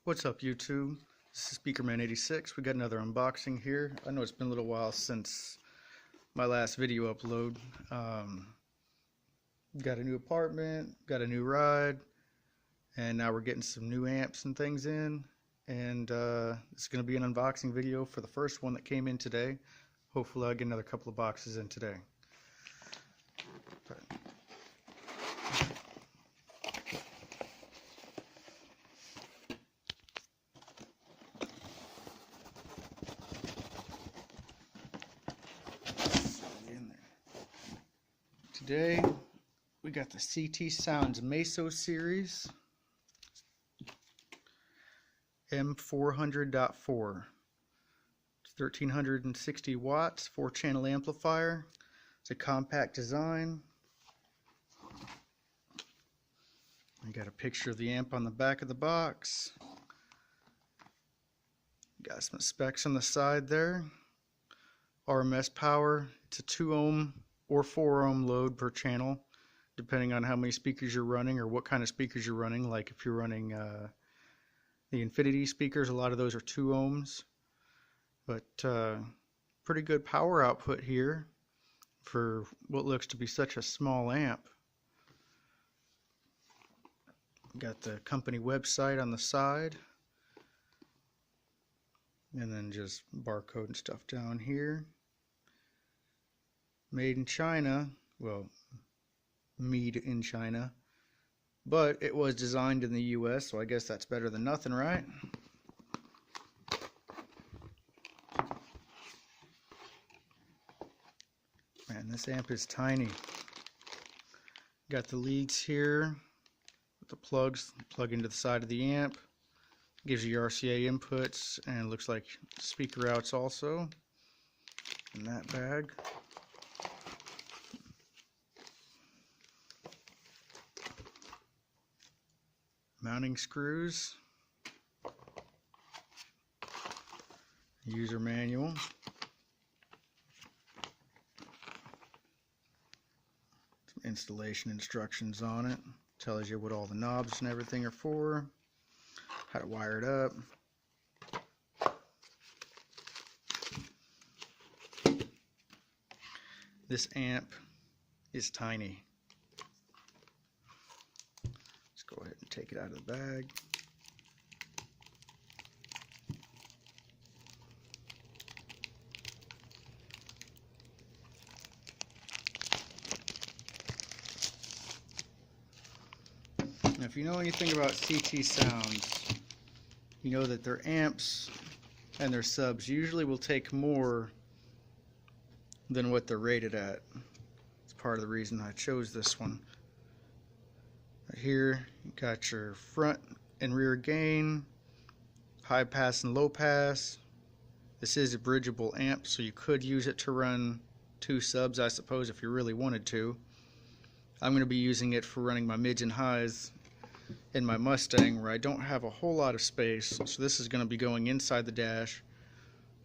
What's up, YouTube? This is Speakerman86. We got another unboxing here. I know it's been a little while since my last video upload. Got a new apartment, got a new ride, and now we're getting some new amps and things in. And it's going to be an unboxing video for the first one that came in today. Hopefully I'll get another couple of boxes in today. Today we got the Sounds M400.4 series M400.4. It's 1360 watts, 4-channel amplifier. It's a compact design. We got a picture of the amp on the back of the box. Got some specs on the side there. RMS power. It's a 2 ohm or 4 ohm load per channel, depending on how many speakers you're running or what kind of speakers you're running. Like if you're running the Infinity speakers, a lot of those are 2 ohms. But pretty good power output here for what looks to be such a small amp. Got the company website on the side, and then just barcode and stuff down here. Made in China, well, made in China, but it was designed in the US, so I guess that's better than nothing, right? Man, this amp is tiny. Got the leads here with the plugs, plug into the side of the amp. Gives you your RCA inputs, and looks like speaker outs also in that bag. Mounting screws, user manual, some installation instructions on it, tells you what all the knobs and everything are for, how to wire it up. This amp is tiny. Go ahead and take it out of the bag. Now, if you know anything about CT Sounds, you know that their amps and their subs usually will take more than what they're rated at. It's part of the reason I chose this one. Here you got your front and rear gain, high pass and low pass. This is a bridgeable amp, so you could use it to run 2 subs, I suppose, if you really wanted to. I'm going to be using it for running my mids and highs in my Mustang, where I don't have a whole lot of space, so this is going to be going inside the dash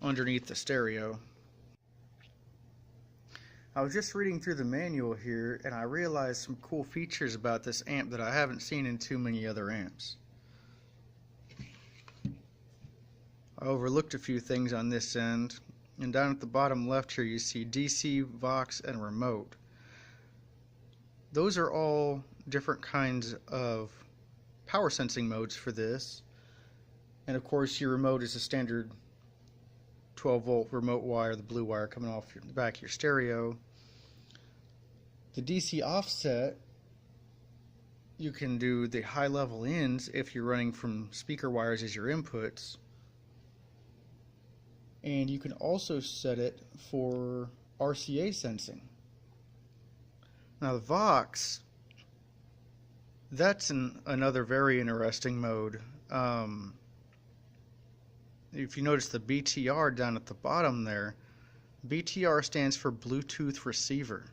underneath the stereo. I was just reading through the manual here, and I realized some cool features about this amp that I haven't seen in too many other amps. I overlooked a few things on this end, and down at the bottom left here you see DC, Vox, and remote. Those are all different kinds of power sensing modes for this, and of course your remote is a standard 12-volt remote wire, the blue wire coming off the back of your stereo. The DC offset, you can do the high level ins if you're running from speaker wires as your inputs, and you can also set it for RCA sensing. Now the Vox, that's another very interesting mode. If you notice the BTR down at the bottom there, BTR stands for Bluetooth receiver.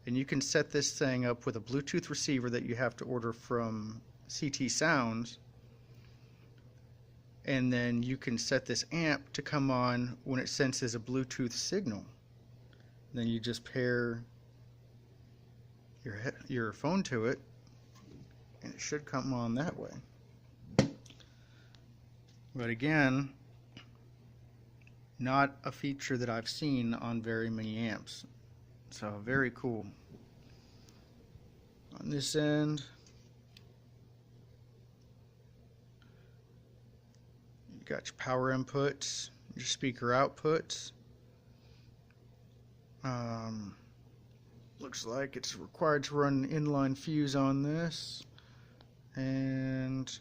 And you can set this thing up with a Bluetooth receiver that you have to order from CT Sounds. And then you can set this amp to come on when it senses a Bluetooth signal. Then you just pair your phone to it, and it should come on that way. But again, not a feature that I've seen on very many amps. So very cool. On this end, you got your power inputs, your speaker outputs. Looks like it's required to run an inline fuse on this, and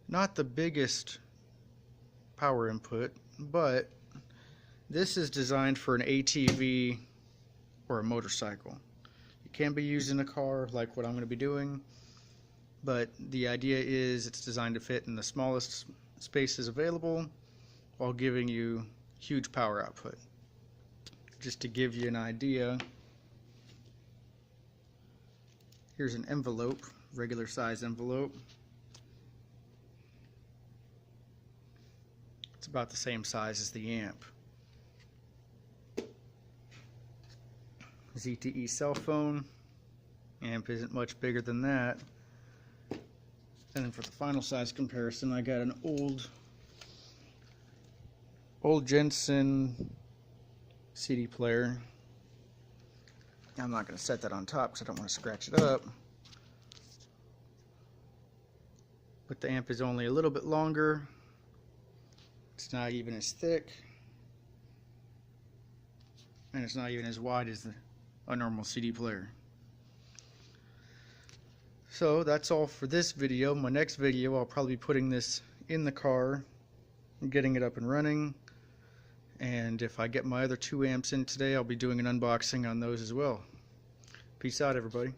not the biggest power input, but this is designed for an ATV or a motorcycle. It can be used in a car like what I'm going to be doing, but the idea is it's designed to fit in the smallest spaces available while giving you huge power output. Just to give you an idea, here's an envelope, regular size envelope. It's about the same size as the amp. ZTE cell phone, amp isn't much bigger than that. And then for the final size comparison, I got an old Jensen CD player. I'm not going to set that on top because I don't want to scratch it up. But the amp is only a little bit longer. It's not even as thick. And it's not even as wide as a normal CD player. So that's all for this video. My next video, I'll probably be putting this in the car and getting it up and running. And if I get my other 2 amps in today, I'll be doing an unboxing on those as well. Peace out, everybody.